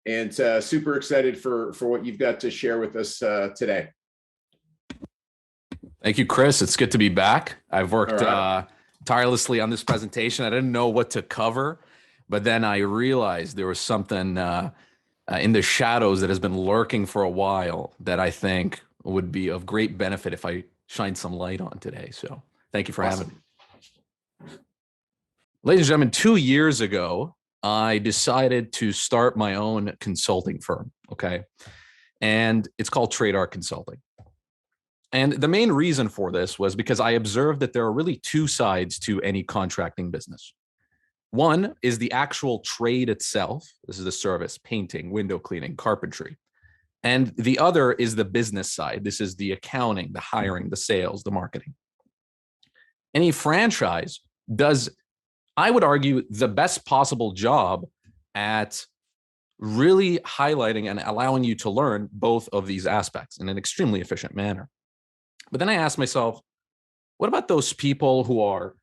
and super excited for what you've got to share with us today. Thank you, Chris. It's good to be back. I've worked tirelessly on this presentation. I didn't know what to cover, but then I realized there was something in the shadows that has been lurking for a while that I think would be of great benefit if I shine some light on today. So thank you for having me. Ladies and gentlemen, 2 years ago, I decided to start my own consulting firm, okay? And it's called TradeArt Consulting. And the main reason for this was because I observed that there are really two sides to any contracting business. One is the actual trade itself. This is the service, painting, window cleaning, carpentry. And the other is the business side. This is the accounting, the hiring, the sales, the marketing. Any franchise does, I would argue, the best possible job at really highlighting and allowing you to learn both of these aspects in an extremely efficient manner. But then I asked myself, what about those people who are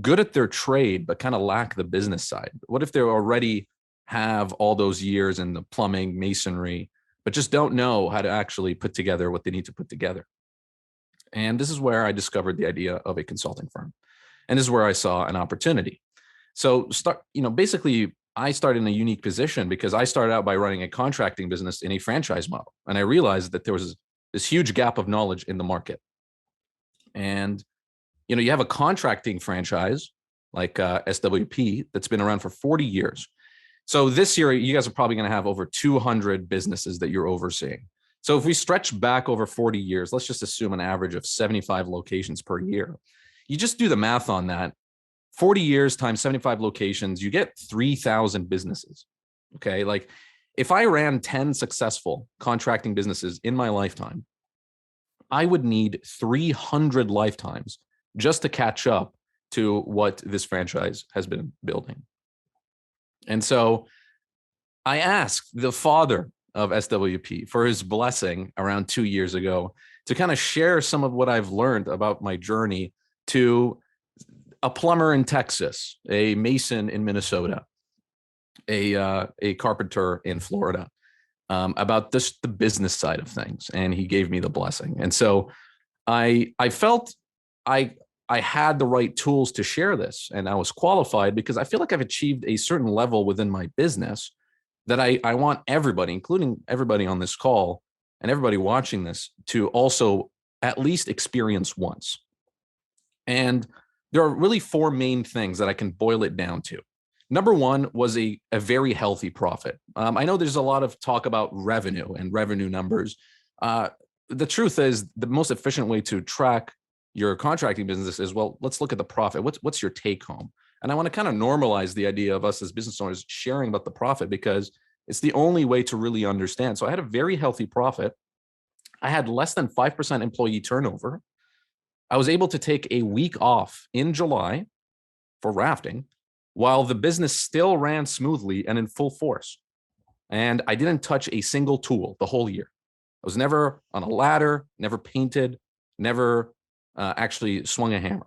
good at their trade but kind of lack the business side? What if they already have all those years in the plumbing, masonry, but just don't know how to actually put together what they need to put together? And this is where I discovered the idea of a consulting firm. And this is where I saw an opportunity. So basically I started in a unique position because I started out by running a contracting business in a franchise model. And I realized that there was this huge gap of knowledge in the market. And, you have a contracting franchise like SWP that's been around for 40 years. So this year, you guys are probably going to have over 200 businesses that you're overseeing. So if we stretch back over 40 years, let's just assume an average of 75 locations per year. You just do the math on that. 40 years times 75 locations, you get 3,000 businesses. Okay. Like if I ran 10 successful contracting businesses in my lifetime, I would need 300 lifetimes just to catch up to what this franchise has been building. And so I asked the father of SWP for his blessing around 2 years ago to kind of share some of what I've learned about my journey to a plumber in Texas, a mason in Minnesota, a carpenter in Florida, about this, the business side of things. And he gave me the blessing. And so I felt I had the right tools to share this, and I was qualified because I feel like I've achieved a certain level within my business that I want everybody, including everybody on this call and everybody watching this, to also at least experience once. And there are really four main things that I can boil it down to. Number one was a very healthy profit. I know there's a lot of talk about revenue and revenue numbers. The truth is the most efficient way to track your contracting business is, well, let's look at the profit. What's your take home? And I want to kind of normalize the idea of us as business owners sharing about the profit because it's the only way to really understand. So I had a very healthy profit. I had less than 5% employee turnover. I was able to take a week off in July for rafting while the business still ran smoothly and in full force. And I didn't touch a single tool the whole year. I was never on a ladder, never painted, never actually swung a hammer.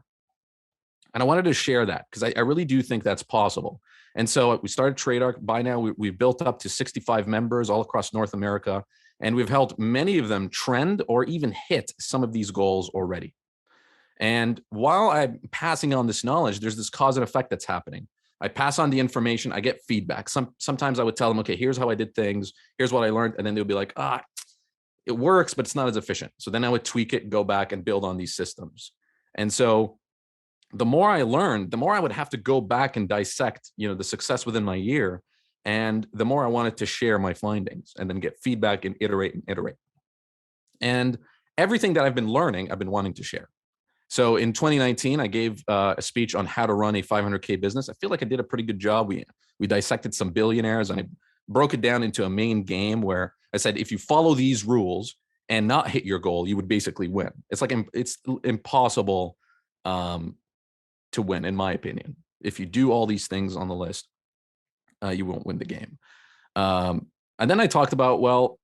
And I wanted to share that because I really do think that's possible. And so we started TradeArt. By now, we've built up to 65 members all across North America. And we've helped many of them trend or even hit some of these goals already. And while I'm passing on this knowledge, there's this cause and effect that's happening. I pass on the information, I get feedback. Sometimes I would tell them, okay, here's how I did things. Here's what I learned. And then they'll be like, it works, but it's not as efficient. So then I would tweak it, go back and build on these systems. And so the more I learned, the more I would have to go back and dissect, the success within my year. And the more I wanted to share my findings and then get feedback and iterate and iterate. And everything that I've been learning, I've been wanting to share. So in 2019, I gave a speech on how to run a 500K business. I feel like I did a pretty good job. We dissected some billionaires and I broke it down into a main game where I said, if you follow these rules and not hit your goal, you would basically win. It's like, it's impossible to win, in my opinion. If you do all these things on the list, you won't win the game. And then I talked about, well,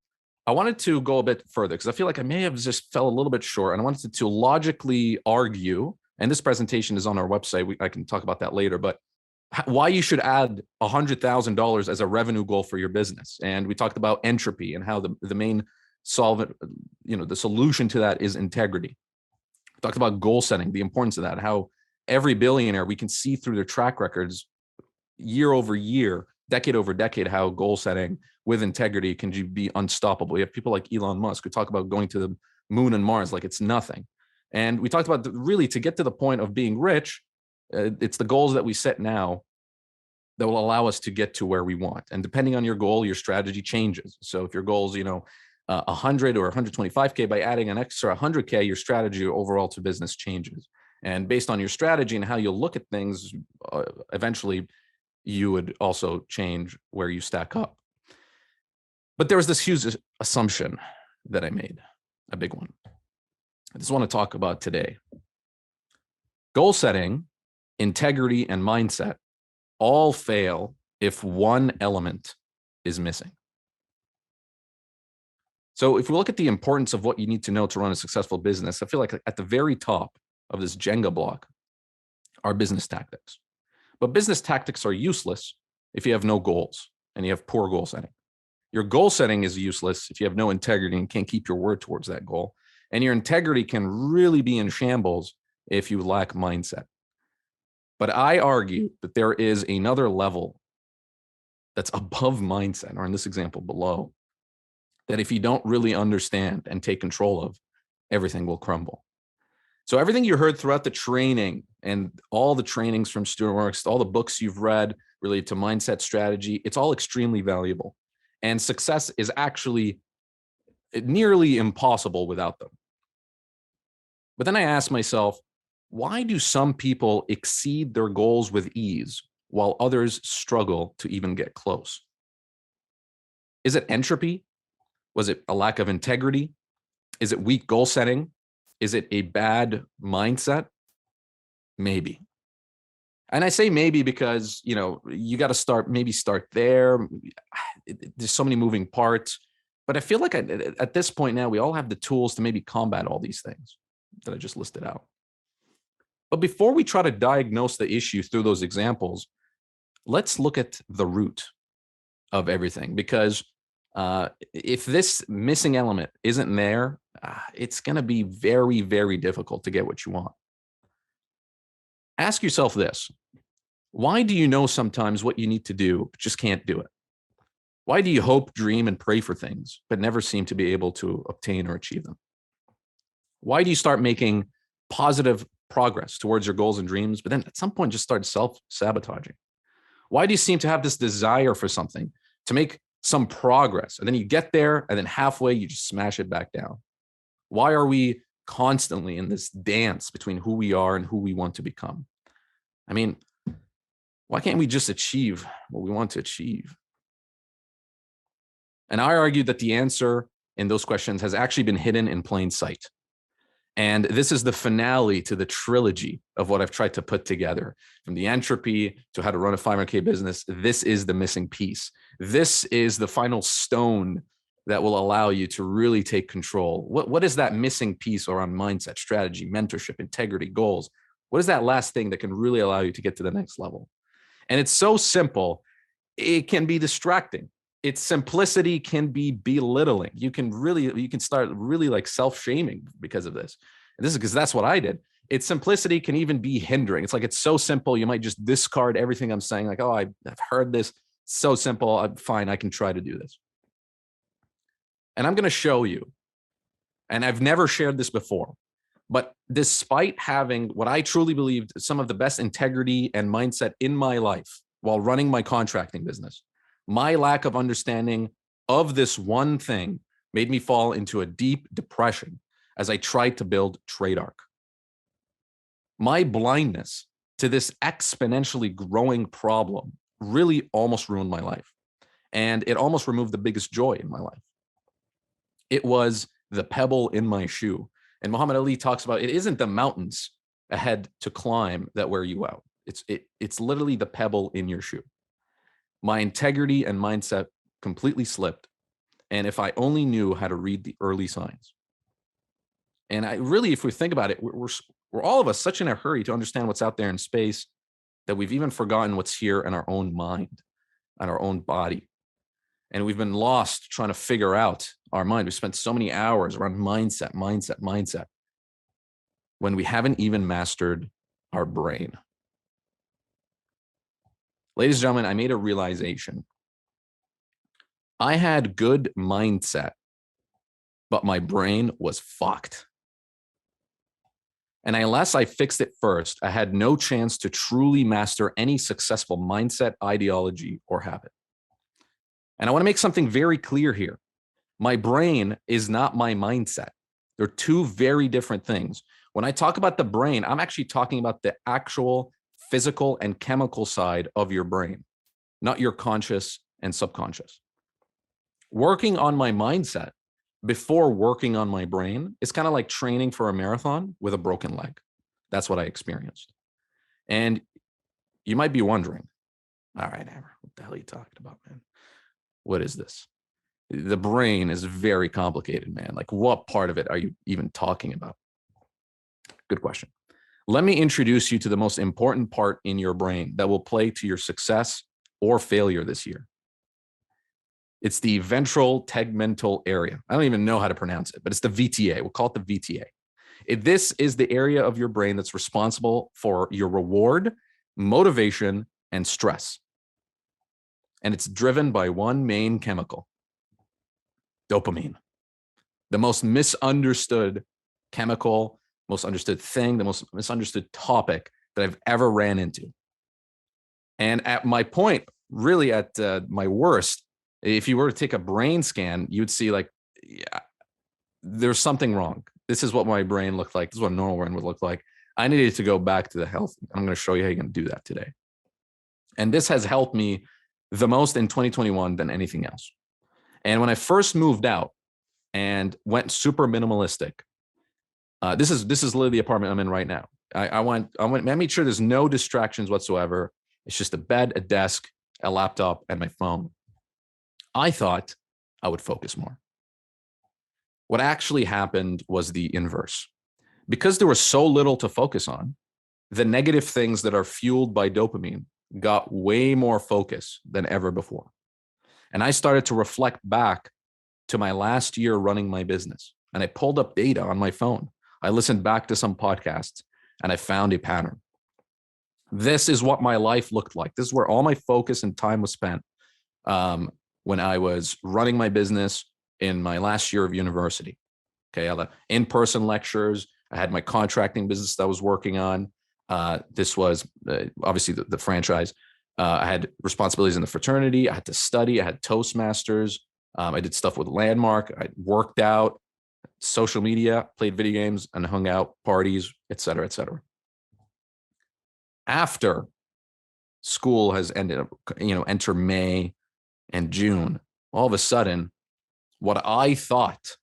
I wanted to go a bit further because I feel like I may have just fell a little bit short, and I wanted to logically argue, and this presentation is on our website. I can talk about that later, but why you should add $100,000 as a revenue goal for your business. And we talked about entropy and how the main solvent, the solution to that is integrity. We talked about goal setting, the importance of that, how every billionaire, we can see through their track records year over year, decade over decade, how goal setting with integrity can be unstoppable. You have people like Elon Musk who talk about going to the moon and Mars like it's nothing. And we talked about really to get to the point of being rich, it's the goals that we set now that will allow us to get to where we want. And depending on your goal, your strategy changes. So if your goal is, 100 or 125K, by adding an extra 100K, your strategy overall to business changes. And based on your strategy and how you'll look at things, eventually you would also change where you stack up. But there was this huge assumption that I made, a big one. I just want to talk about today. Goal setting, integrity, and mindset all fail if one element is missing. So if we look at the importance of what you need to know to run a successful business, I feel like at the very top of this Jenga block are business tactics. But business tactics are useless if you have no goals and you have poor goal setting. Your goal setting is useless if you have no integrity and can't keep your word towards that goal. And your integrity can really be in shambles if you lack mindset. But I argue that there is another level that's above mindset, or in this example below, that if you don't really understand and take control of, everything will crumble. So everything you heard throughout the training and all the trainings from Stuart Works, all the books you've read related to mindset strategy, it's all extremely valuable. And success is actually nearly impossible without them. But then I asked myself, why do some people exceed their goals with ease while others struggle to even get close? Is it entropy? Was it a lack of integrity? Is it weak goal setting? Is it a bad mindset? Maybe. And I say maybe because, you got to start there. There's so many moving parts. But I feel like at this point now, we all have the tools to maybe combat all these things that I just listed out. But before we try to diagnose the issue through those examples, let's look at the root of everything. Because if this missing element isn't there, it's going to be very, very difficult to get what you want. Ask yourself this. Why do you know sometimes what you need to do, but just can't do it? Why do you hope, dream, and pray for things, but never seem to be able to obtain or achieve them? Why do you start making positive progress towards your goals and dreams, but then at some point just start self-sabotaging? Why do you seem to have this desire for something to make some progress, and then you get there, and then halfway you just smash it back down? Why are we constantly in this dance between who we are and who we want to become? I mean, why can't we just achieve what we want to achieve? And I argue that the answer in those questions has actually been hidden in plain sight. And this is the finale to the trilogy of what I've tried to put together, from the entropy to how to run a 500K business. This is the missing piece. This is the final stone that will allow you to really take control. What is that missing piece around mindset, strategy, mentorship, integrity, goals? What is that last thing that can really allow you to get to the next level? And it's so simple, it can be distracting. Its simplicity can be belittling. You can start really like self-shaming because of this. And this is because that's what I did. Its simplicity can even be hindering. It's like, it's so simple, you might just discard everything I'm saying. Like, oh, I've heard this. So simple. I'm fine. I can try to do this. And I'm going to show you. And I've never shared this before, but despite having what I truly believed some of the best integrity and mindset in my life while running my contracting business, my lack of understanding of this one thing made me fall into a deep depression as I tried to build TradeArc. My blindness to this exponentially growing problem really almost ruined my life. And it almost removed the biggest joy in my life. It was the pebble in my shoe. And Muhammad Ali talks about, it isn't the mountains ahead to climb that wear you out. It's literally the pebble in your shoe. My integrity and mindset completely slipped. And if I only knew how to read the early signs. And I really, if we think about it, we're all of us such in a hurry to understand what's out there in space. that we've even forgotten what's here in our own mind, on our own body. And we've been lost trying to figure out our mind. We spent so many hours around mindset, when we haven't even mastered our brain. Ladies and gentlemen, I made a realization. I had good mindset, but my brain was fucked. And unless I fixed it first, I had no chance to truly master any successful mindset, ideology, or habit. And I want to make something very clear here. My brain is not my mindset. They're two very different things. When I talk about the brain, I'm actually talking about the actual physical and chemical side of your brain, not your conscious and subconscious. Working on my mindset before working on my brain is kind of like training for a marathon with a broken leg. That's what I experienced. And you might be wondering, all right, Amber, what the hell are you talking about, man? What is this? The brain is very complicated, man. Like, what part of it are you even talking about? Good question. Let me introduce you to the most important part in your brain that will play to your success or failure this year. It's the ventral tegmental area. I don't even know how to pronounce it, but it's the VTA. We'll call it the VTA. This is the area of your brain that's responsible for your reward, motivation, and stress. And it's driven by one main chemical: dopamine. The most misunderstood chemical, most understood thing, the most misunderstood topic that I've ever ran into. And at my point, really at my worst, if you were to take a brain scan, you'd see like, yeah, there's something wrong. This is what my brain looked like. This is what a normal brain would look like. I needed to go back to the health. I'm going to show you how you can do that today. And this has helped me the most in 2021 than anything else. And when I first moved out and went super minimalistic, this is literally the apartment I'm in right now. I made sure there's no distractions whatsoever. It's just a bed, a desk, a laptop, and my phone. I thought I would focus more. What actually happened was the inverse. Because there was so little to focus on, the negative things that are fueled by dopamine got way more focus than ever before. And I started to reflect back to my last year running my business. And I pulled up data on my phone. I listened back to some podcasts and I found a pattern. This is what my life looked like. This is where all my focus and time was spent when I was running my business in my last year of university. Okay, I had in-person lectures. I had my contracting business that I was working on. This was obviously the franchise. I had responsibilities in the fraternity. I had to study. I had Toastmasters. I did stuff with Landmark. I worked out, social media, played video games, and hung out, parties, et cetera, et cetera. After school has ended, enter May and June, all of a sudden, what I thought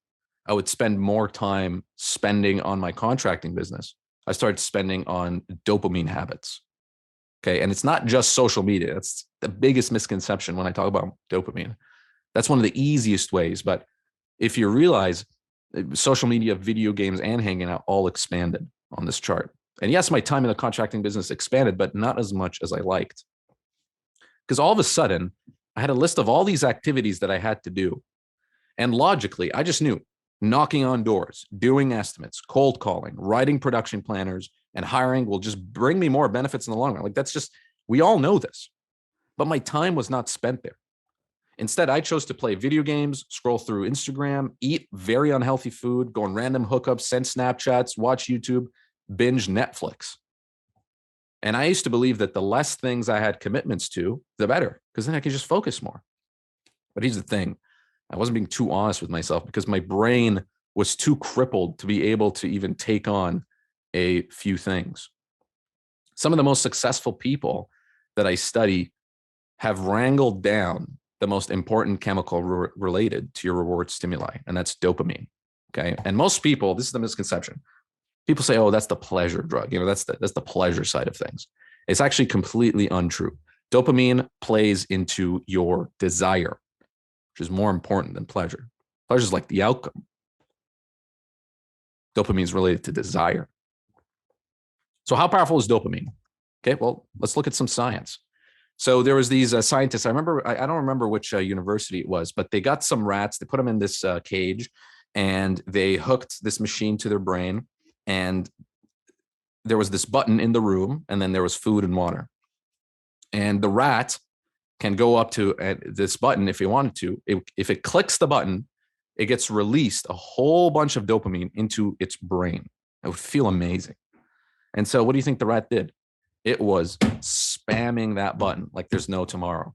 I would spend more time spending on my contracting business, I started spending on dopamine habits. Okay. And it's not just social media. That's the biggest misconception when I talk about dopamine. That's one of the easiest ways. But if you realize social media, video games, and hanging out all expanded on this chart. And yes, my time in the contracting business expanded, but not as much as I liked. Because all of a sudden, I had a list of all these activities that I had to do. And logically, I just knew knocking on doors, doing estimates, cold calling, writing production planners, and hiring will just bring me more benefits in the long run. Like, that's just, we all know this. But my time was not spent there. Instead, I chose to play video games, scroll through Instagram, eat very unhealthy food, go on random hookups, send Snapchats, watch YouTube, binge Netflix. And I used to believe that the less things I had commitments to, the better, because then I could just focus more. But here's the thing. I wasn't being too honest with myself because my brain was too crippled to be able to even take on a few things. Some of the most successful people that I study have wrangled down the most important chemical related to your reward stimuli, and that's dopamine. Okay. And most people, this is the misconception. People say, oh, that's the pleasure drug. That's the pleasure side of things. It's actually completely untrue. Dopamine plays into your desire, which is more important than pleasure. Pleasure is like the outcome. Dopamine is related to desire. So how powerful is dopamine? Okay, well, let's look at some science. So there was these scientists. I don't remember which university it was, but they got some rats. They put them in this cage, and they hooked this machine to their brain. And there was this button in the room, and then there was food and water. And the rat can go up to this button if he wanted to. If it clicks the button, it gets released a whole bunch of dopamine into its brain. It would feel amazing. And so, what do you think the rat did? It was spamming that button like there's no tomorrow.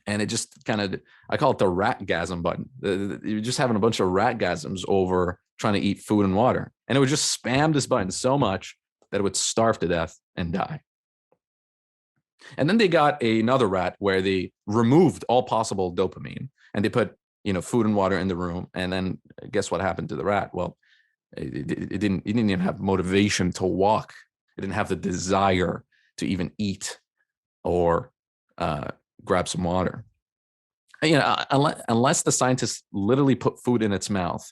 And it just kind of, I call it the ratgasm button. You're just having a bunch of ratgasms over trying to eat food and water. And it would just spam this button so much that it would starve to death and die. And then they got another rat where they removed all possible dopamine and they put, food and water in the room. And then guess what happened to the rat? Well, it didn't even have motivation to walk. It didn't have the desire to even eat or grab some water. Unless the scientists literally put food in its mouth,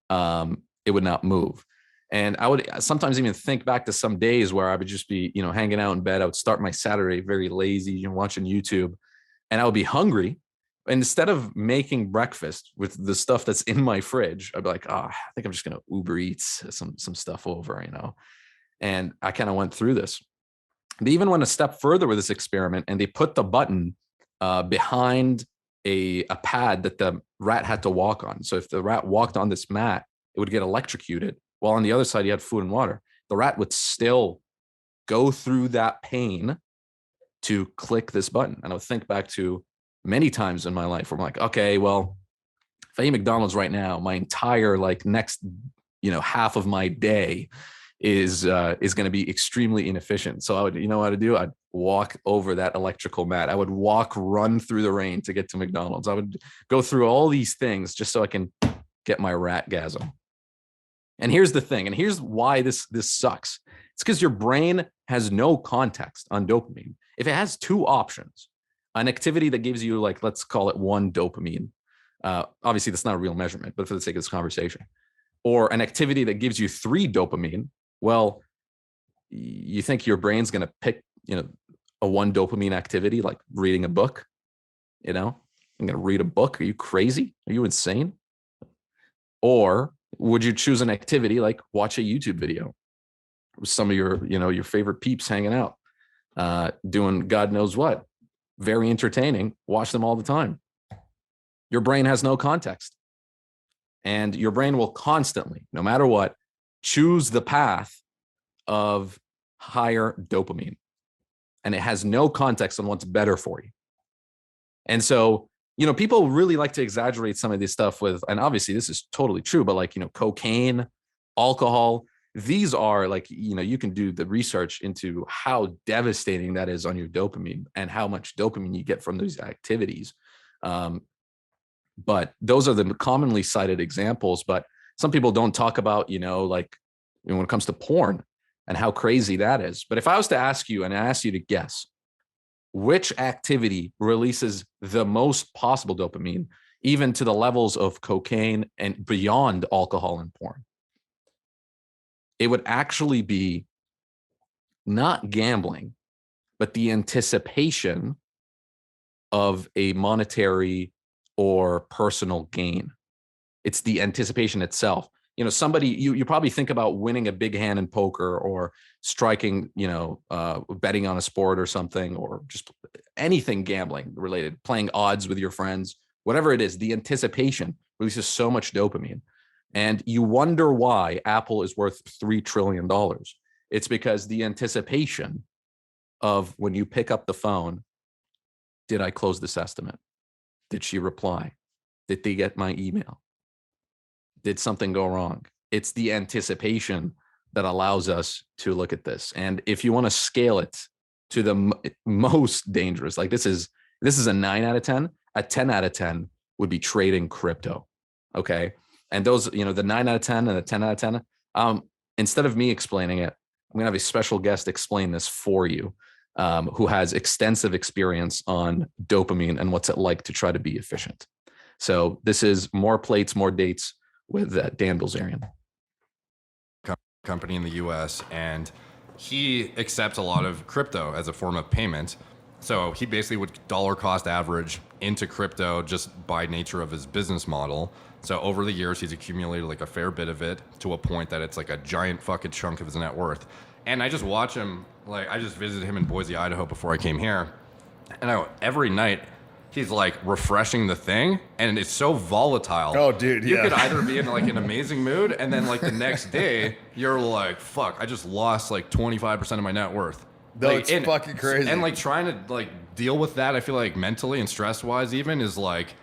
it would not move. And I would sometimes even think back to some days where I would just be, hanging out in bed. I would start my Saturday very lazy, watching YouTube, and I would be hungry. And instead of making breakfast with the stuff that's in my fridge, I'd be like, I think I'm just going to Uber Eats some stuff over, And I kind of went through this. They even went a step further with this experiment, and they put the button behind a pad that the rat had to walk on. So if the rat walked on this mat, it would get electrocuted. While on the other side, you had food and water. The rat would still go through that pain to click this button. And I would think back to many times in my life where I'm like, okay, well, if I eat McDonald's right now, my entire next, half of my day is going to be extremely inefficient. So I would, what to do? I'd walk over that electrical mat. I would run through the rain to get to McDonald's. I would go through all these things just so I can get my ratgasm. And here's the thing, and here's why this sucks. It's because your brain has no context on dopamine. If it has two options, an activity that gives you let's call it 1 dopamine. Obviously, that's not a real measurement, but for the sake of this conversation, or an activity that gives you 3 dopamine. Well, you think your brain's going to pick, a 1 dopamine activity like reading a book? I'm going to read a book. Are you crazy? Are you insane? Or would you choose an activity like watch a YouTube video with some of your, your favorite peeps hanging out, doing God knows what? Very entertaining. Watch them all the time. Your brain has no context. And your brain will constantly, no matter what, choose the path of higher dopamine. And it has no context on what's better for you. And so, people really like to exaggerate some of this stuff with, and obviously this is totally true, but cocaine, alcohol, these are you can do the research into how devastating that is on your dopamine and how much dopamine you get from those activities. But those are the commonly cited examples. But some people don't talk about, when it comes to porn and how crazy that is. But if I was to ask you and I ask you to guess, which activity releases the most possible dopamine, even to the levels of cocaine and beyond alcohol and porn? It would actually be not gambling, but the anticipation of a monetary or personal gain. It's the anticipation itself. Somebody, you probably think about winning a big hand in poker or striking, betting on a sport or something, or just anything gambling related, playing odds with your friends, whatever it is, the anticipation releases so much dopamine. And you wonder why Apple is worth $3 trillion. It's because the anticipation of when you pick up the phone, did I close this estimate? Did she reply? Did they get my email? Did something go wrong? It's the anticipation that allows us to look at this. And if you want to scale it to the most dangerous, this is a 9 out of 10, a 10 out of 10 would be trading crypto. Okay. And those, the 9 out of 10 and the 10 out of 10, instead of me explaining it, I'm going to have a special guest explain this for you, who has extensive experience on dopamine and what's it like to try to be efficient. So this is More Plates, More Dates with Dan Bilzerian. Company in the US, and he accepts a lot of crypto as a form of payment. So he basically would dollar cost average into crypto just by nature of his business model. So over the years, he's accumulated like a fair bit of it to a point that it's like a giant fucking chunk of his net worth. And I just watch him, like I just visited him in Boise, Idaho before I came here. And every night he's like refreshing the thing, and it's so volatile. Oh, dude, you yeah. could either be in like an amazing mood, and then like the next day you're like, "Fuck, I just lost like 25% of my net worth." No, Like, it's fucking crazy. And like trying to like deal with that, I feel like mentally and stress wise, even is like,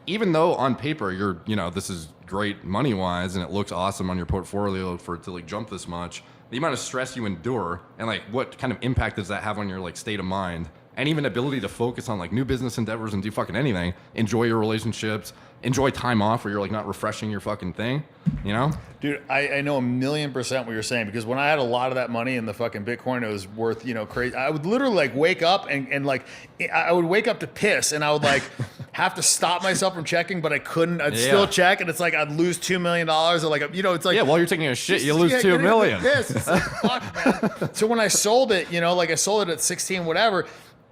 even though on paper you're, you know, this is great money wise, and it looks awesome on your portfolio for it to like jump this much. The amount of stress you endure, and like what kind of impact does that have on your like state of mind? And even ability to focus on like new business endeavors and do fucking anything, enjoy your relationships, enjoy time off where you're like not refreshing your fucking thing, you know? Dude, I know 1,000,000% what you're saying, because when I had a lot of that money in the fucking Bitcoin, it was worth, you know, crazy. I would literally like wake up and like, I would wake up to piss, and I would like have to stop myself from checking, but I couldn't. I'd still check, and it's like I'd lose $2 million, or like, you know, it's like, yeah, while you're taking a shit, you lose 2 million. It's like, fuck, man. So when I sold it, you know, like I sold it at 16, whatever.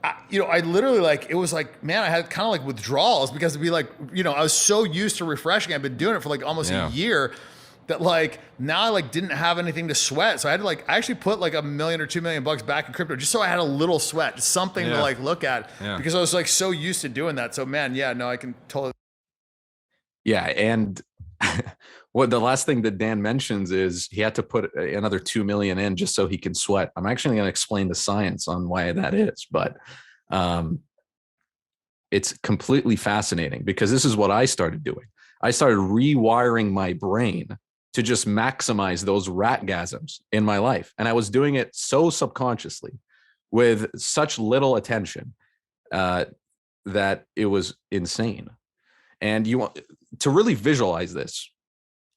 I literally like, it was like, man, I had kind of like withdrawals, because it'd be like, you know, I was so used to refreshing. I've been doing it for like almost a year, that like now I like didn't have anything to sweat. So I had to like, I actually put like $1 million or $2 million back in crypto, just so I had a little sweat, just something to like look at, because I was like so used to doing that. So man, yeah, no, I can totally. Yeah. And what the last thing that Dan mentions is he had to put another 2 million in just so he can sweat. I'm actually going to explain the science on why that is, but it's completely fascinating, because this is what I started doing. I started rewiring my brain to just maximize those ratgasms in my life. And I was doing it so subconsciously with such little attention that it was insane. And you want to really visualize this.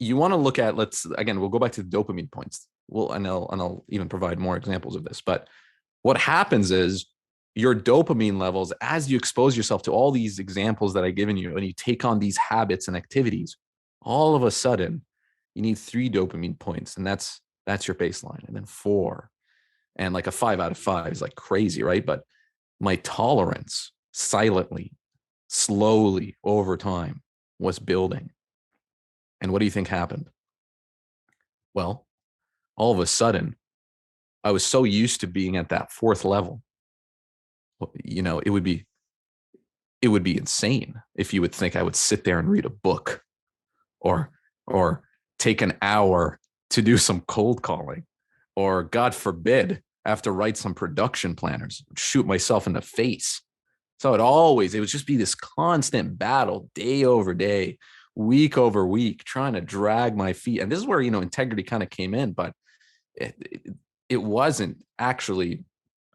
You want to look at, we'll go back to the dopamine points. And I'll even provide more examples of this. But what happens is your dopamine levels, as you expose yourself to all these examples that I've given you, and you take on these habits and activities, all of a sudden you need 3 dopamine points, and that's your baseline, and then 4, and like a 5 out of 5 is like crazy, right? But my tolerance silently, slowly over time was building. And what do you think happened? Well, all of a sudden, I was so used to being at that 4th level. You know, it would be insane if you would think I would sit there and read a book, or take an hour to do some cold calling, or God forbid, have to write some production planners, shoot myself in the face. So it would just be this constant battle, day over day, week over week, trying to drag my feet. And this is where, you know, integrity kind of came in, but it wasn't actually.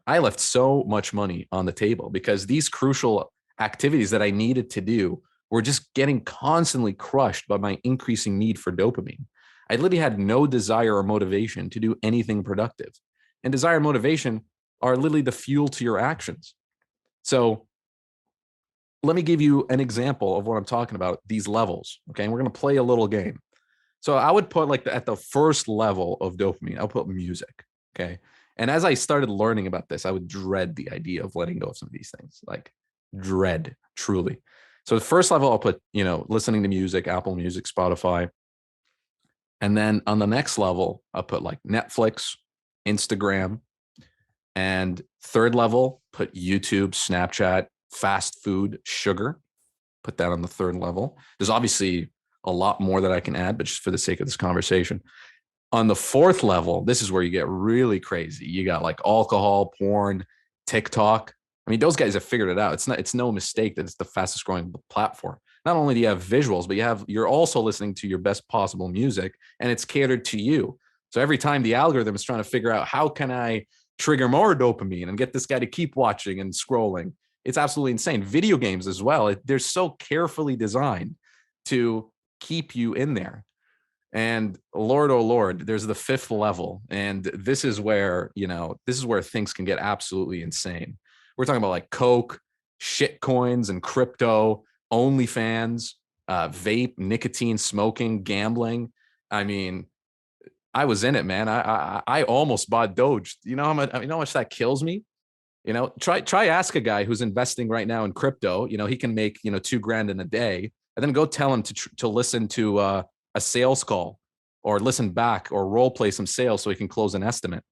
I left so much money on the table because these crucial activities that I needed to do were just getting constantly crushed by my increasing need for dopamine. I literally had no desire or motivation to do anything productive. And desire and motivation are literally the fuel to your actions. So let me give you an example of what I'm talking about, these levels. Okay. And we're going to play a little game. So I would put like at the first level of dopamine, I'll put music. Okay. And as I started learning about this, I would dread the idea of letting go of some of these things, like dread, truly. So the first level, I'll put, you know, listening to music, Apple Music, Spotify. And then on the next level, I'll put like Netflix, Instagram. And third level, put YouTube, Snapchat, fast food, sugar. Put that on the third level. There's obviously a lot more that I can add, but just for the sake of this conversation. On the fourth level, this is where you get really crazy. You got like alcohol, porn, TikTok. I mean, those guys have figured it out. It's no mistake that it's the fastest growing platform. Not only do you have visuals, but you're also listening to your best possible music, and it's catered to you. So every time the algorithm is trying to figure out how can I trigger more dopamine and get this guy to keep watching and scrolling, it's absolutely insane. Video games as well. They're so carefully designed to keep you in there. And Lord, oh Lord, there's the fifth level. And this is where things can get absolutely insane. We're talking about like Coke, shit coins and crypto, OnlyFans, vape, nicotine, smoking, gambling. I mean, I was in it, man. I almost bought Doge. You know how much that kills me? Try ask a guy who's investing right now in crypto. He can make, $2,000 in a day, and then go tell him to listen to a sales call, or listen back, or role play some sales so he can close an estimate.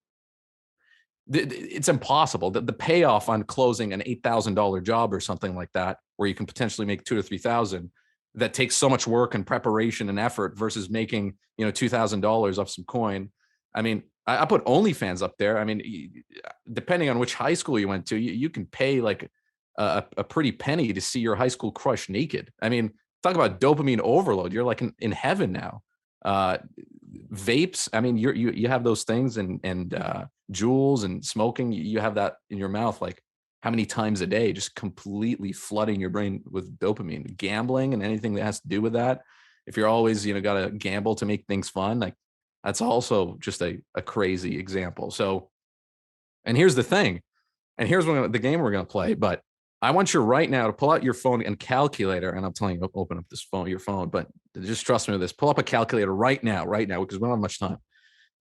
It's impossible. The payoff on closing an $8,000 job or something like that, where you can potentially make 2,000 to 3,000, that takes so much work and preparation and effort, versus making, $2,000 off some coin. I mean, I put OnlyFans up there. I mean, depending on which high school you went to, you can pay like a pretty penny to see your high school crush naked. I mean, talk about dopamine overload. You're like in heaven now. Vapes. I mean, you have those things, and jewels and smoking. You have that in your mouth like how many times a day, just completely flooding your brain with dopamine. Gambling and anything that has to do with that. If you're always, got to gamble to make things fun, like that's also just a crazy example. So, and here's the thing, and here's the game we're going to play. But I want you right now to pull out your phone and calculator. And I'm telling you, open up your phone, but just trust me with this. Pull up a calculator right now, because we don't have much time.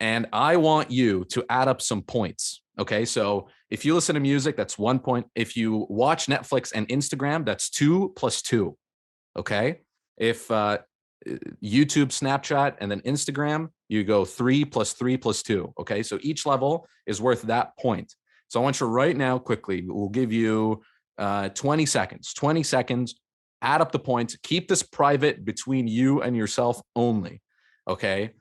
And I want you to add up some points. Okay. So if you listen to music, that's 1 point. If you watch Netflix and Instagram, that's 2 + 2. Okay. If YouTube, Snapchat, and then Instagram, you go 3 + 3 + 2. Okay. So each level is worth that point. So I want you right now, quickly, we'll give you 20 seconds, add up the points, keep this private between you and yourself only. Okay.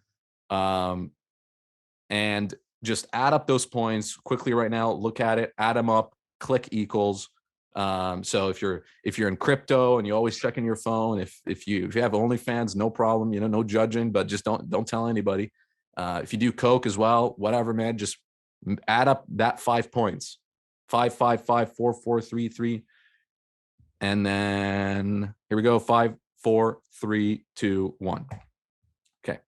And just add up those points quickly right now. Look at it, add them up, click equals. So if you're in crypto and you always checking your phone, if you have OnlyFans, no problem, no judging, but just don't tell anybody. If you do coke as well, whatever, man, just add up that 5 points. 5, 5, 5, 4, 4, 3, 3. And then here we go. 5, 4, 3, 2, 1. Okay.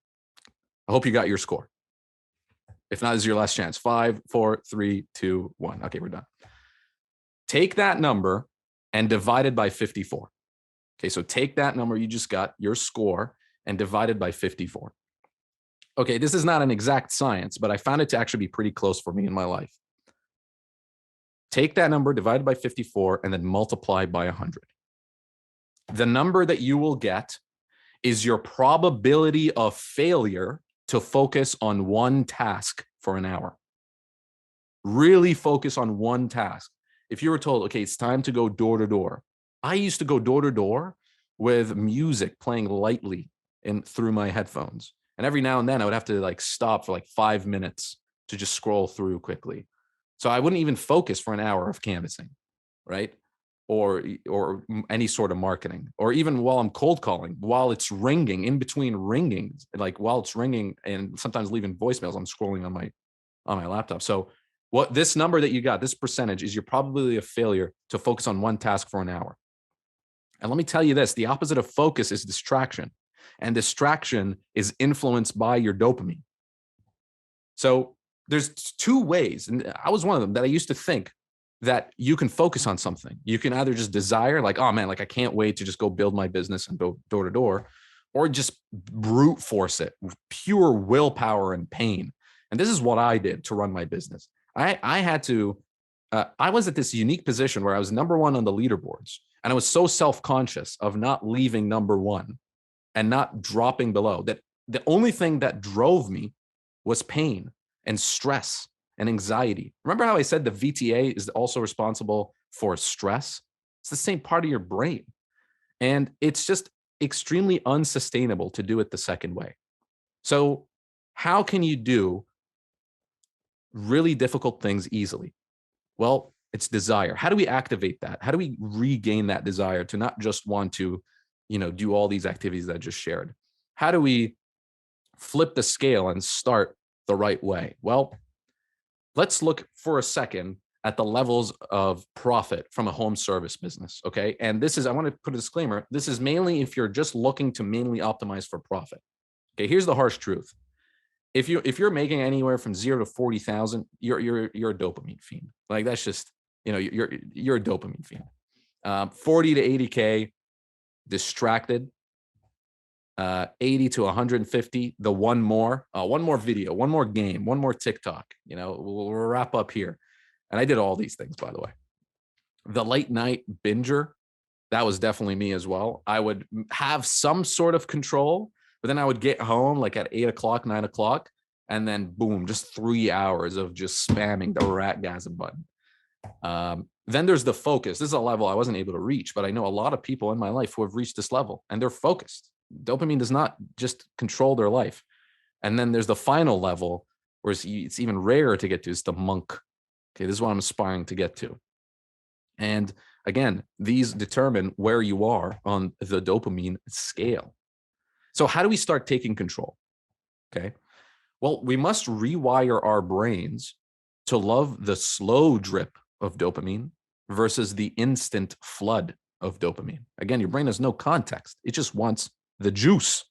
I hope you got your score. If not, this is your last chance. 5, 4, 3, 2, 1. Okay, we're done. Take that number and divide it by 54. Okay, so take that number you just got, your score, and divide it by 54. Okay, this is not an exact science, but I found it to actually be pretty close for me in my life. Take that number, divide it by 54, and then multiply by 100. The number that you will get is your probability of failure to focus on one task for an hour. Really focus on one task. If you were told, okay, it's time to go door to door. I used to go door to door with music playing lightly through my headphones. And every now and then I would have to like stop for like 5 minutes to just scroll through quickly. So I wouldn't even focus for an hour of canvassing, right? Or any sort of marketing, or even while I'm cold calling, while it's ringing, in between ringing, like while it's ringing and sometimes leaving voicemails, I'm scrolling on my laptop. So what this number that you got, this percentage, is your probability of failure to focus on one task for an hour. And let me tell you this, the opposite of focus is distraction, and distraction is influenced by your dopamine. So there's 2 ways, and I was one of them, that I used to think that you can focus on something. You can either just desire, like, oh man, like I can't wait to just go build my business and go door to door, or just brute force it, pure willpower and pain. And this is what I did to run my business. I had to, I was at this unique position where I was number 1 on the leaderboards, and I was so self-conscious of not leaving number 1 and not dropping below, that the only thing that drove me was pain and stress and anxiety. Remember how I said the VTA is also responsible for stress? It's the same part of your brain. And it's just extremely unsustainable to do it the second way. So how can you do really difficult things easily? Well, it's desire. How do we activate that? How do we regain that desire to not just want to, do all these activities that I just shared? How do we flip the scale and start the right way? Well, let's look for a second at the levels of profit from a home service business, okay? And this is, I want to put a disclaimer, this is mainly if you're just looking to mainly optimize for profit. Okay, here's the harsh truth. If you're making anywhere from 0 to 40,000, you're a dopamine fiend. Like that's just, you're a dopamine fiend. 40 to 80K, distracted, 80 to 150. The one more video, one more game, one more TikTok. We'll wrap up here. And I did all these things, by the way. The late night binger, that was definitely me as well. I would have some sort of control, but then I would get home like at 8 o'clock, 9 o'clock, and then boom, just 3 hours of just spamming the ratgasm button. Then there's the focus. This is a level I wasn't able to reach, but I know a lot of people in my life who have reached this level and they're focused. Dopamine does not just control their life. And then there's the final level where it's even rarer to get to. It's the monk. Okay, this is what I'm aspiring to get to. And again, these determine where you are on the dopamine scale. So how do we start taking control? Okay. Well, we must rewire our brains to love the slow drip of dopamine versus the instant flood of dopamine. Again, your brain has no context. It just wants the juice.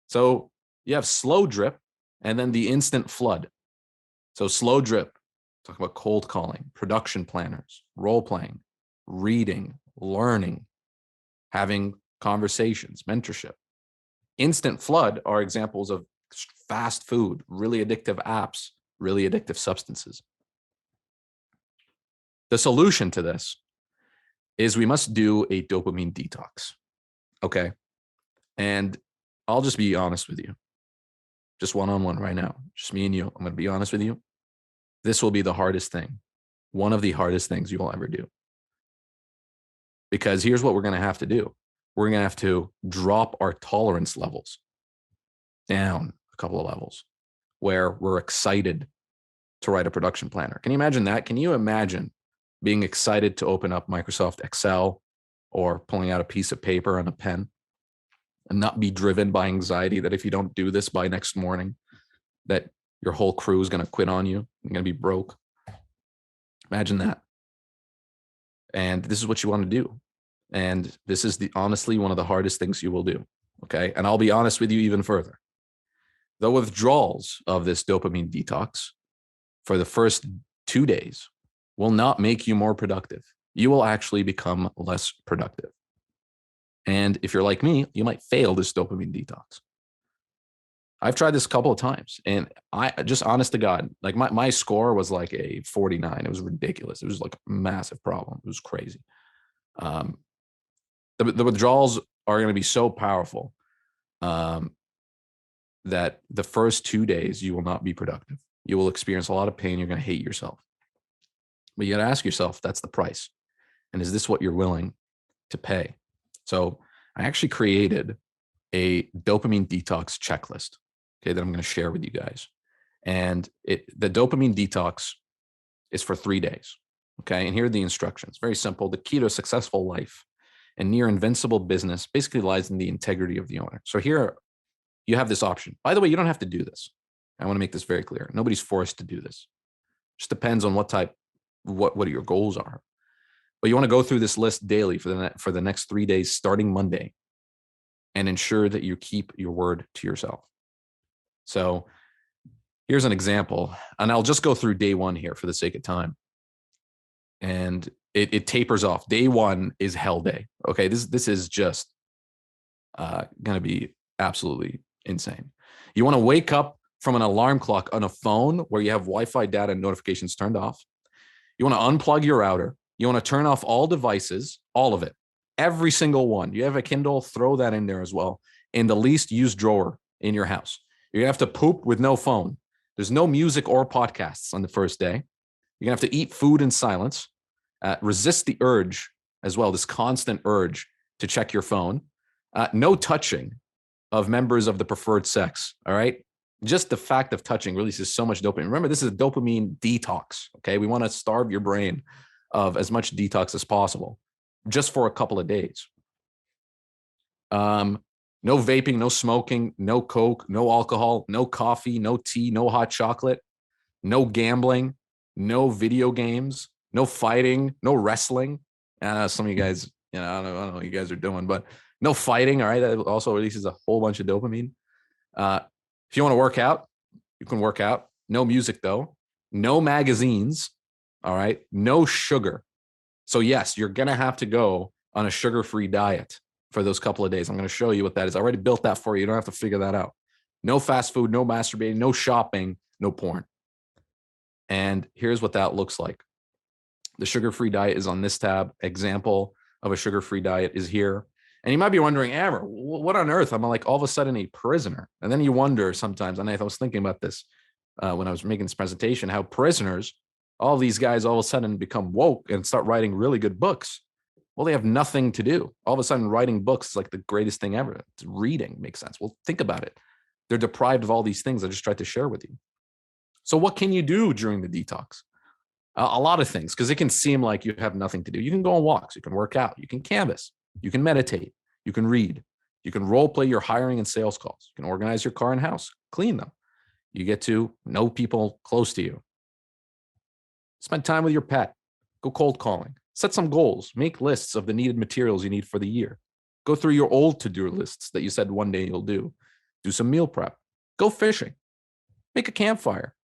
So you have slow drip and then the instant flood. So slow drip, talk about cold calling, production planners, role playing, reading, learning, having conversations, mentorship. Instant flood are examples of fast food, really addictive apps, really addictive substances. The solution to this is we must do a dopamine detox. Okay. And I'll just be honest with you. Just one-on-one right now. Just me and you. I'm going to be honest with you. This will be the hardest thing. One of the hardest things you will ever do. Because here's what we're going to have to do. We're going to have to drop our tolerance levels down a couple of levels where we're excited to write a production planner. Can you imagine that? Can you imagine being excited to open up Microsoft Excel or pulling out a piece of paper and a pen and not be driven by anxiety that if you don't do this by next morning, that your whole crew is going to quit on you? You're going to be broke. Imagine that. And this is what you want to do. And this is honestly one of the hardest things you will do. Okay. And I'll be honest with you even further. The withdrawals of this dopamine detox for the first 2 days will not make you more productive. You will actually become less productive. And if you're like me, you might fail this dopamine detox. I've tried this a couple of times and I just, honest to God, like my score was like a 49. It was ridiculous. It was like a massive problem. It was crazy. The withdrawals are going to be so powerful that the first 2 days you will not be productive. You will experience a lot of pain. You're going to hate yourself. But you got to ask yourself, that's the price. And is this what you're willing to pay? So I actually created a dopamine detox checklist, okay, that I'm going to share with you guys. And the dopamine detox is for 3 days. Okay. And here are the instructions. Very simple. The key to a successful life and near invincible business basically lies in the integrity of the owner. So here you have this option. By the way, you don't have to do this. I want to make this very clear. Nobody's forced to do this. It just depends on what your goals are. But you want to go through this list daily for the next 3 days, starting Monday, and ensure that you keep your word to yourself. So here's an example, and I'll just go through day one here for the sake of time. And it tapers off. Day one is hell day. Okay, this is just going to be absolutely insane. You want to wake up from an alarm clock on a phone where you have Wi-Fi data and notifications turned off. You want to unplug your router. You want to turn off all devices, all of it, every single one. You have a Kindle, throw that in there as well, in the least used drawer in your house. You're going to have to poop with no phone. There's no music or podcasts on the first day. You're going to have to eat food in silence, resist the urge as well, this constant urge to check your phone. No touching of members of the preferred sex, all right? Just the fact of touching releases so much dopamine. Remember, this is a dopamine detox, okay? We want to starve your brain of as much detox as possible just for a couple of days. No vaping, no smoking, no Coke, no alcohol, no coffee, no tea, no hot chocolate, no gambling, no video games, no fighting, no wrestling. Some of you guys, I don't know what you guys are doing, but no fighting, all right? That also releases a whole bunch of dopamine. If you want to work out, you can work out. No music though. No magazines. All right. No sugar. So yes, you're going to have to go on a sugar-free diet. for those couple of days. I'm going to show you what that is. I already built that for you. You don't have to figure that out. No fast food, no masturbating, no shopping, no porn. And here's what that looks like. The sugar-free diet is on this tab. Example of a sugar-free diet is here. And you might be wondering, Amber, what on earth? I'm like all of a sudden a prisoner. And then you wonder sometimes, and I was thinking about this when I was making this presentation, how prisoners, all these guys all of a sudden become woke and start writing really good books. Well, they have nothing to do. All of a sudden, writing books is like the greatest thing ever. It's reading makes sense. Well, think about it. They're deprived of all these things I just tried to share with you. So what can you do during the detox? A lot of things, because it can seem like you have nothing to do. You can go on walks. You can work out. You can canvas. You can meditate. You can read. You can role play your hiring and sales calls. You can organize your car and house, clean them. You get to know people close to you. Spend time with your pet. Go cold calling. Set some goals. Make lists of the needed materials you need for the year. Go through your old to-do lists that you said one day you'll do. Do some meal prep. Go fishing. Make a campfire.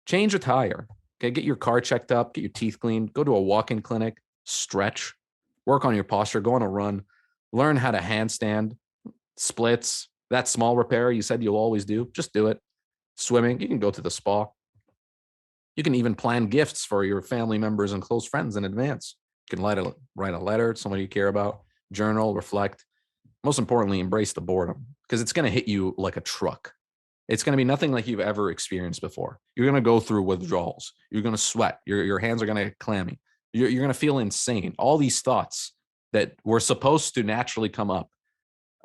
Change a tire. Okay, get your car checked up. Get your teeth cleaned. Go to a walk-in clinic. Stretch. Work on your posture. Go on a run. Learn how to handstand. Splits. That small repair you said you'll always do. Just do it. Swimming. You can go to the spa. You can even plan gifts for your family members and close friends in advance. You can write a letter to somebody you care about, journal, reflect. Most importantly, embrace the boredom, because it's going to hit you like a truck. It's going to be nothing like you've ever experienced before. You're going to go through withdrawals. You're going to sweat. Your hands are going to get clammy. You're going to feel insane. All these thoughts that were supposed to naturally come up,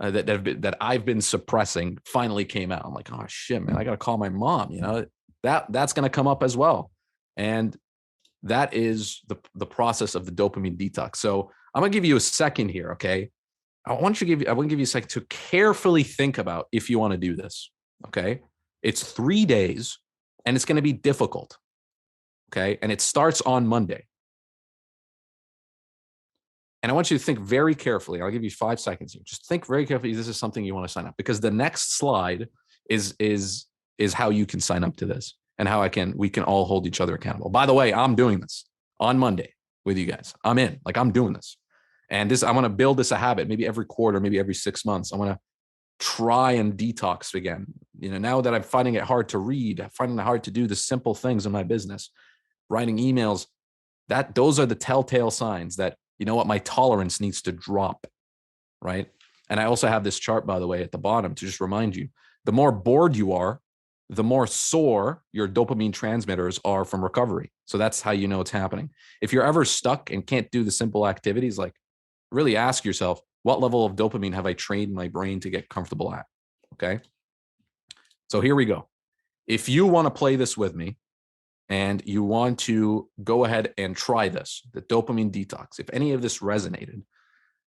that I've been suppressing, finally came out. I'm like, oh shit, man, I got to call my mom. You know, that's going to come up as well. And that is the process of the dopamine detox. So I'm going to give you a second here. Okay. I want to give you a second to carefully think about if you want to do this. Okay. It's 3 days and it's going to be difficult. Okay. And it starts on Monday. And I want you to think very carefully. I'll give you 5 seconds here. Just think very carefully. This is something you want to sign up, because the next slide is how you can sign up to this and how we can all hold each other accountable. By the way, I'm doing this on Monday with you guys. I'm in, like, I'm doing this. And I want to build this a habit, maybe every quarter, maybe every 6 months. I want to try and detox again. You know, now that I'm finding it hard to read, I'm finding it hard to do the simple things in my business, writing emails, those are the telltale signs that, you know what, my tolerance needs to drop, right? And I also have this chart, by the way, at the bottom to just remind you, the more bored you are, the more sore your dopamine transmitters are from recovery. So that's how you know it's happening. If you're ever stuck and can't do the simple activities, like, really ask yourself, what level of dopamine have I trained my brain to get comfortable at? Okay. So here we go. If you want to play this with me and you want to go ahead and try this, the dopamine detox, if any of this resonated,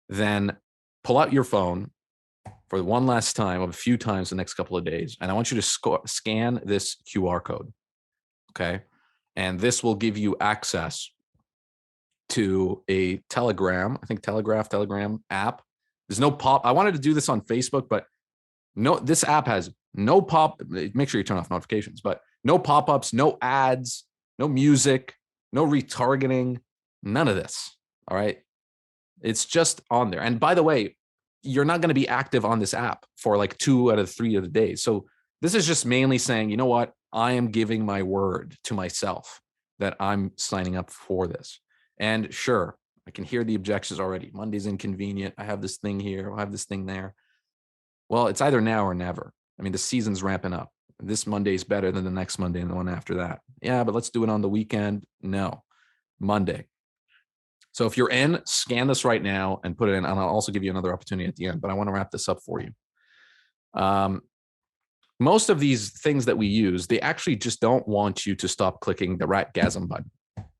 then pull out your phone for one last time, a few times the next couple of days. And I want you to scan this QR code. Okay. And this will give you access to a Telegram app. There's no pop. I wanted to do this on Facebook, but no, this app has no pop. Make sure you turn off notifications, but no pop-ups, no ads, no music, no retargeting, none of this. All right. It's just on there. And by the way, you're not going to be active on this app for like 2 out of 3 of the days. So this is just mainly saying, you know what? I am giving my word to myself that I'm signing up for this. And sure, I can hear the objections already. Monday's inconvenient. I have this thing here. I have this thing there. Well, it's either now or never. I mean, the season's ramping up. This Monday is better than the next Monday and the one after that. Yeah, but let's do it on the weekend. No, Monday. So if you're in, scan this right now and put it in. And I'll also give you another opportunity at the end, but I want to wrap this up for you. Most of these things that we use, they actually just don't want you to stop clicking the ratgasm button.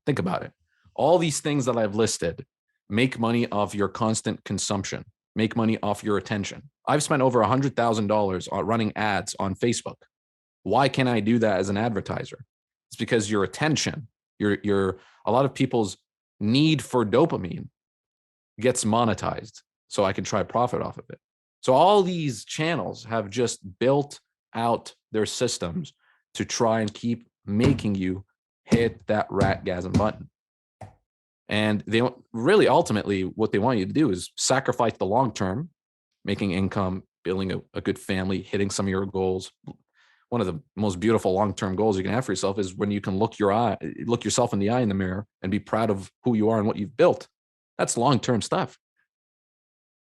Think about it. All these things that I've listed make money off your constant consumption, make money off your attention. I've spent over $100,000 on running ads on Facebook. Why can't I do that as an advertiser? It's because your attention, a lot of people's need for dopamine gets monetized, so I can try profit off of it. So all these channels have just built out their systems to try and keep making you hit that ratgasm button. And they really ultimately what they want you to do is sacrifice the long term, making income, building a good family, hitting some of your goals. One of the most beautiful long-term goals you can have for yourself is when you can look yourself in the eye in the mirror and be proud of who you are and what you've built. That's long-term stuff.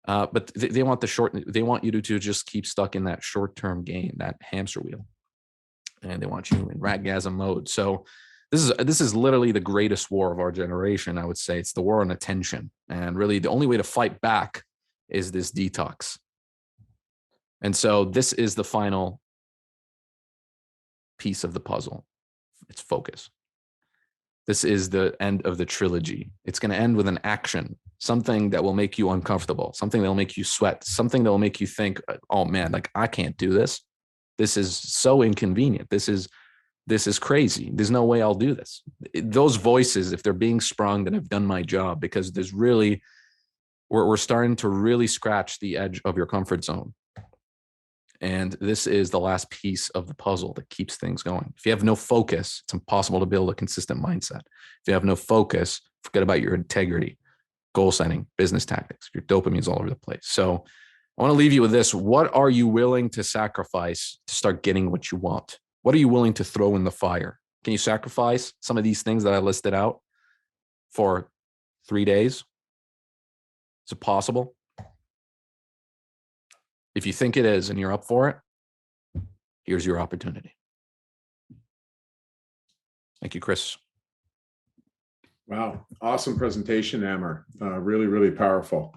But they want they want you to just keep stuck in that short-term gain, that hamster wheel. And they want you in ratgasm mode. So this is literally the greatest war of our generation. I would say it's the war on attention. And really the only way to fight back is this detox. And so this is the final piece of the puzzle. It's focus. This is the end of the trilogy. It's going to end with an action, something that will make you uncomfortable, something that will make you sweat, something that will make you think, oh man, like I can't do this. This is so inconvenient. This is crazy. There's no way I'll do this. Those voices, if they're being sprung, then I've done my job, because there's really, we're starting to really scratch the edge of your comfort zone. And this is the last piece of the puzzle that keeps things going. If you have no focus, it's impossible to build a consistent mindset. If you have no focus, forget about your integrity, goal setting, business tactics. Your dopamine's all over the place. So I want to leave you with this. What are you willing to sacrifice to start getting what you want? What are you willing to throw in the fire? Can you sacrifice some of these things that I listed out for 3 days? Is it possible? If you think it is and you're up for it, here's your opportunity. Thank you, Chris. Wow. Awesome presentation, Amar. Really, really powerful.